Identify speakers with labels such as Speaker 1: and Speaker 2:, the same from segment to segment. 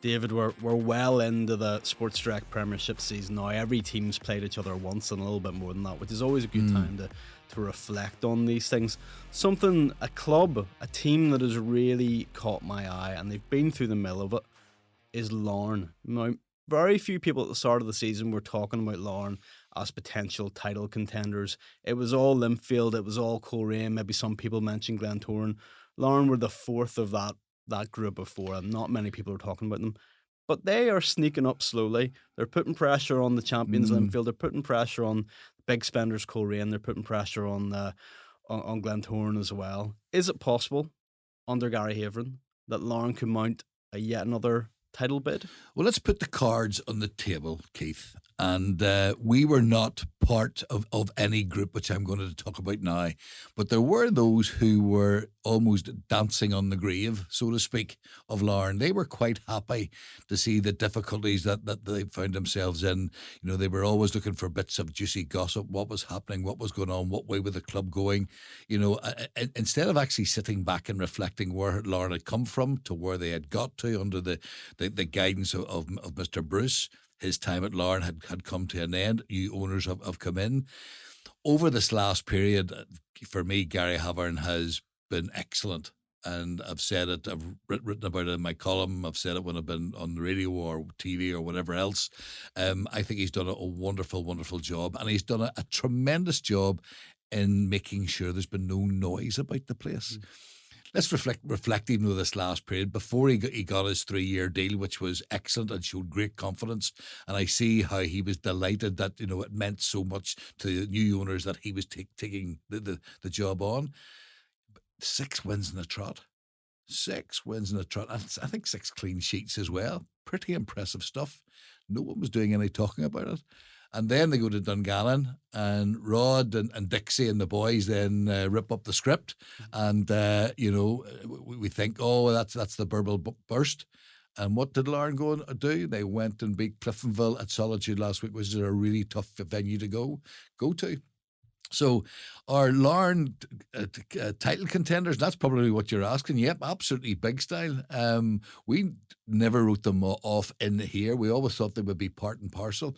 Speaker 1: David, we're well into the Sports Direct Premiership season now. Every team's played each other once and a little bit more than that, which is always a good time to reflect on these things. A club, a team that has really caught my eye, and they've been through the mill of it, is Larne. Now, very few people at the start of the season were talking about Larne as potential title contenders. It was all Linfield, it was all Coleraine, maybe some people mentioned Glentoran. Larne were the fourth of that group of four, and not many people are talking about them. But they are sneaking up slowly. They're putting pressure on the champions Linfield. They're putting pressure on the big spenders Coleraine. They're putting pressure on Glentoran as well. Is it possible under Gary Haveron that Larne could mount a yet another title bid?
Speaker 2: Well, let's put the cards on the table, Keith. And we were not part of any group, which I'm going to talk about now. But there were those who were almost dancing on the grave, so to speak, of Larne. They were quite happy to see the difficulties that they found themselves in. You know, they were always looking for bits of juicy gossip, what was happening, what was going on, what way was the club going. You know, instead of actually sitting back and reflecting where Larne had come from to where they had got to under the guidance of Mr. Bruce. His time at Larne had come to an end. New owners have come in. Over this last period, for me, Gary Haveron has been excellent. And I've said it, I've written about it in my column, I've said it when I've been on the radio or TV or whatever else. I think he's done a wonderful, wonderful job. And he's done a tremendous job in making sure there's been no noise about the place. Let's reflect even though this last period, before he got his 3-year deal, which was excellent and showed great confidence. And I see how he was delighted that, you know, it meant so much to the new owners that he was taking the job on. 6 wins in a trot. 6 wins in a trot. I think 6 clean sheets as well. Pretty impressive stuff. No one was doing any talking about it. And then they go to Dungannon, and Rod and Dixie and the boys then rip up the script, and you know, we think, oh, that's the Burble burst. And what did Larne go and do? They went and beat Cliftonville at Solitude last week, which is a really tough venue to go to. So are Larne title contenders? That's probably what you're asking. Yep, absolutely big style. We never wrote them off in here. We always thought they would be part and parcel.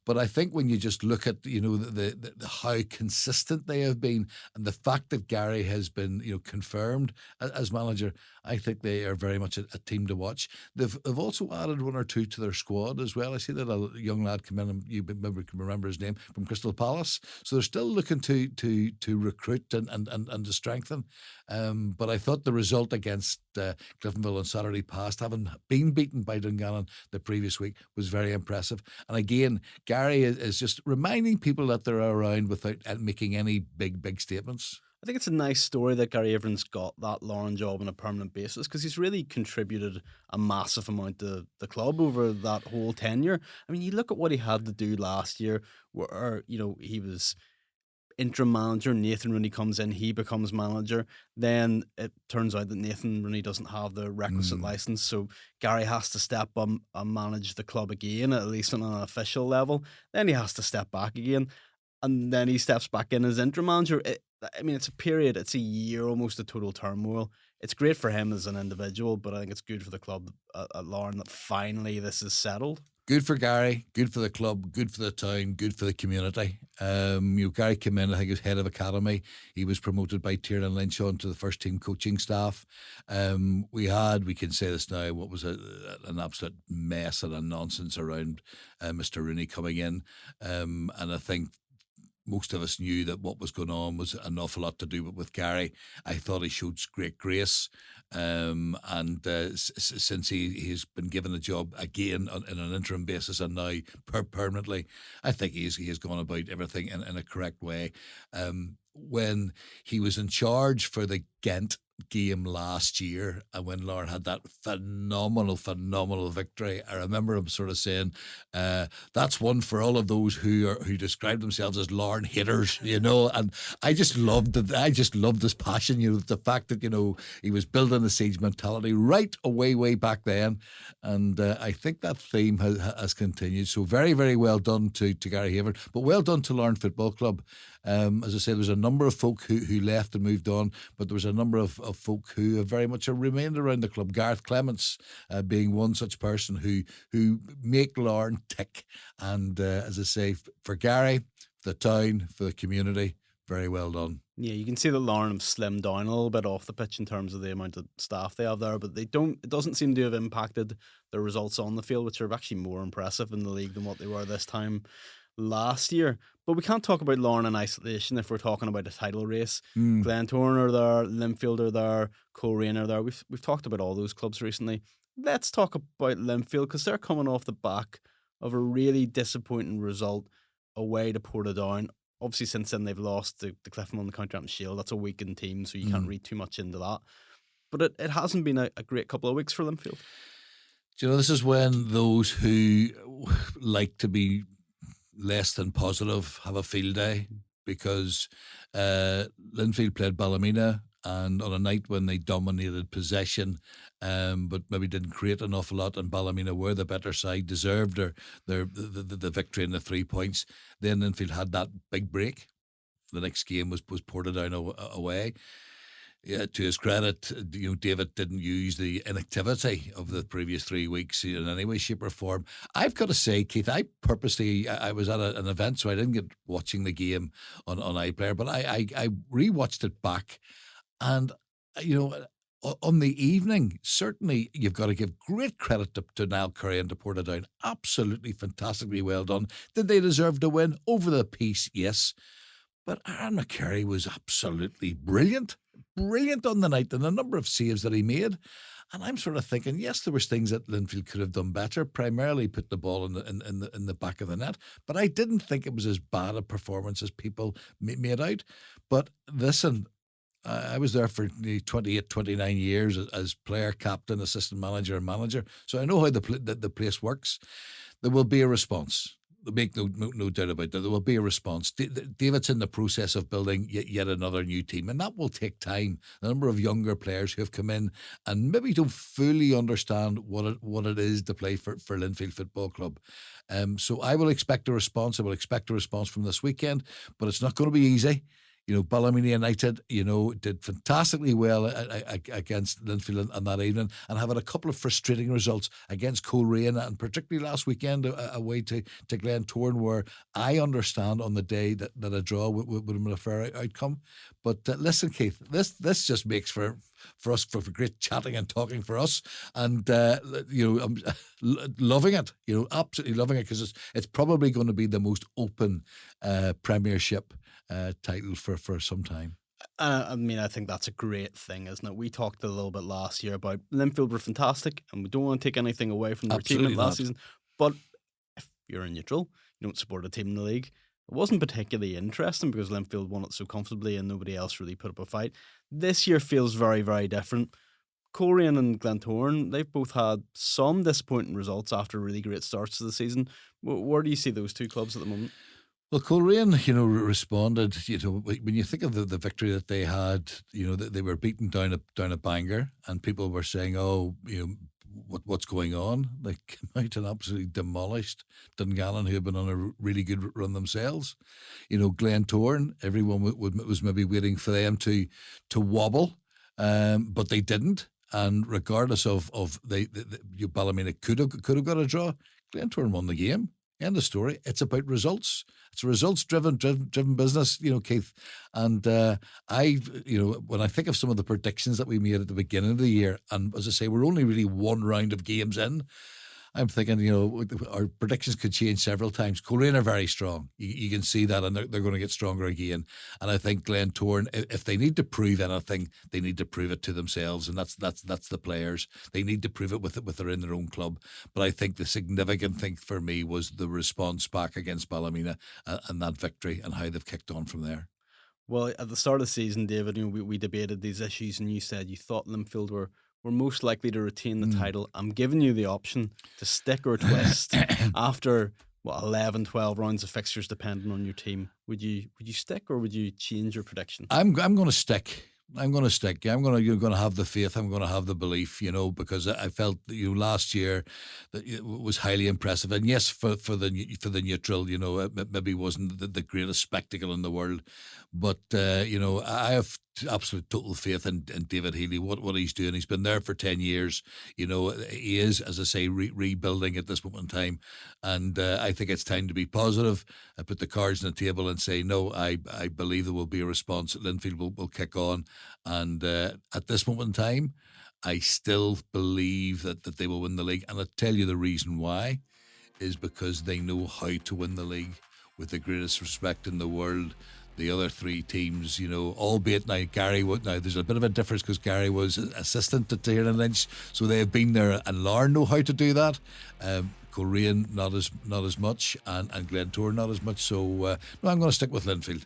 Speaker 2: But I think when you just look at, you know, the how consistent they have been, and the fact that Gary has been, you know, confirmed as manager, I think they are very much a team to watch. They've also added 1 or 2 to their squad as well. I see that a young lad come in, and you maybe can remember his name, from Crystal Palace. So they're still looking to recruit and to strengthen. But I thought the result against Cliftonville on Saturday past, having been beaten by Dungannon the previous week, was very impressive. And again, Gary is just reminding people that they're around without making any big statements.
Speaker 1: I think it's a nice story that Gary Haveron's got that Larne job on a permanent basis, because he's really contributed a massive amount to the club over that whole tenure. I mean, you look at what he had to do last year, where, you know, he was interim manager. Nathan Rooney comes in, he becomes manager. Then it turns out that Nathan Rooney doesn't have the requisite license, so Gary has to step up and manage the club again, at least on an official level. Then he has to step back again, and then he steps back in as interim manager. It's a year almost of total turmoil. It's great for him as an individual, but I think it's good for the club at Larne that finally this is settled.
Speaker 2: Good for Gary, good for the club, good for the town, good for the community. You know, Gary came in, I think, as head of academy. He was promoted by Tiernan Lynch onto the first team coaching staff. We can say this now, what was an absolute mess and a nonsense around Mr. Rooney coming in. And I think most of us knew that what was going on was an awful lot to do with Gary. I thought he showed great grace. Since he's been given a job again on an interim basis and now permanently, I think he has gone about everything in a correct way. When he was in charge for the Ghent game last year, and when Larne had that phenomenal victory, I remember him sort of saying, that's one for all of those who describe themselves as Larne haters, you know. And I just loved his passion, you know, the fact that, you know, he was building the siege mentality right way back then. And I think that theme has continued. So very, very well done to Gary Haveron, but well done to Larne Football Club. As I say, there was a number of folk who left and moved on, but there was a number of folk who have very much remained around the club. Gareth Clements being one such person who make Larne tick. And as I say, for Gary, for the town, for the community, very well done.
Speaker 1: Yeah, you can see that Larne have slimmed down a little bit off the pitch in terms of the amount of staff they have there, but it doesn't seem to have impacted their results on the field, which are actually more impressive in the league than what they were this time last year. But we can't talk about Larne in isolation if we're talking about a title race. Glentoran are there, Linfield are there, Coleraine are there. We've talked about all those clubs recently. Let's talk about Linfield, because they're coming off the back of a really disappointing result away to Portadown. Obviously, since then, they've lost to Clifton on the County Champions Shield. That's a weakened team, so you can't read too much into that. But it hasn't been a great couple of weeks for Linfield.
Speaker 2: Do you know, this is when those who like to be less than positive have a field day, because Linfield played Ballymena, and on a night when they dominated possession, but maybe didn't create an awful lot, and Ballymena were the better side, deserved the victory and the 3 points. Then Linfield had that big break. The next game was Portadown away. Yeah, to his credit, David didn't use the inactivity of the previous 3 weeks in any way, shape or form. I've got to say, Keith, I was at an event, so I didn't get watching the game on iPlayer, but I rewatched it back. And, on the evening, certainly you've got to give great credit to Niall Curry and to Portadown. Absolutely fantastically well done. Did they deserve to win? Over the piece, yes. But Aaron McCurry was absolutely brilliant. Brilliant on the night, and the number of saves that he made. And I'm sort of thinking, yes, there was things that Linfield could have done better, primarily put the ball in the back of the net. But I didn't think it was as bad a performance as people made out. But listen, I was there for 28, 29 years as player, captain, assistant manager, and manager. So I know how the place works. There will be a response. Make no doubt about that. There will be a response. David's in the process of building yet another new team, and that will take time. A number of younger players who have come in and maybe don't fully understand what it is to play for Linfield Football Club. So I will expect a response. I will expect a response from this weekend, but it's not going to be easy. Ballymena United, did fantastically well against Linfield on that evening, and having a couple of frustrating results against Coleraine, and particularly last weekend away to Glentoran, where I understand on the day that a draw would have been a fair outcome. But listen, Keith, this just makes for us for great chatting and talking for us, and I'm loving it. Absolutely loving it, because it's probably going to be the most open Premiership title for some time.
Speaker 1: I think that's a great thing, isn't it? We talked a little bit last year about Linfield were fantastic, and we don't want to take anything away from their achievement last season. But if you're a neutral, you don't support a team in the league. It wasn't particularly interesting because Linfield won it so comfortably and nobody else really put up a fight. This year feels very, very different. Coleraine and Glentoran, they've both had some disappointing results after really great starts to the season. Where do you see those two clubs at the moment?
Speaker 2: Well, Coleraine, responded. When you think of the victory that they had, they were beaten down at Bangor, and people were saying, what's going on? They came out and absolutely demolished Dungannon, who had been on a really good run themselves. Glentoran, everyone was maybe waiting for them to wobble, but they didn't. And regardless of Ballymena could have got a draw, Glentoran won the game. End of story. It's about results. It's a results-driven business, Keith. And when I think of some of the predictions that we made at the beginning of the year, and as I say, we're only really one round of games in, I'm thinking, our predictions could change several times. Coleraine are very strong. You can see that, and they're going to get stronger again. And I think Glentoran, if they need to prove anything, they need to prove it to themselves, and that's the players. They need to prove it with they're in their own club. But I think the significant thing for me was the response back against Ballymena and that victory, and how they've kicked on from there.
Speaker 1: Well, at the start of the season, David, we debated these issues, and you said you thought Linfield were most likely to retain the title. I'm giving you the option to stick or twist after 11, 12 rounds of fixtures, depending on your team. Would you stick, or would you change your prediction?
Speaker 2: I'm going to stick. I'm going to stick. You're going to have the faith. I'm going to have the belief. Because I felt last year that it was highly impressive. And yes, for the neutral, it maybe wasn't the greatest spectacle in the world, but I have absolute total faith in David Healy, what he's doing. He's been there for 10 years. He is, as I say, rebuilding at this moment in time. And I think it's time to be positive and put the cards on the table and say, no, I believe there will be a response. Linfield will kick on. And at this moment in time, I still believe that they will win the league. And I'll tell you the reason why is because they know how to win the league. With the greatest respect in the world, the other three teams, albeit now there's a bit of a difference because Gary was assistant to Tiernan Lynch, so they have been there, and Larne know how to do that. Coleraine not as much, and Glentoran not as much. So no, I'm going to stick with Linfield.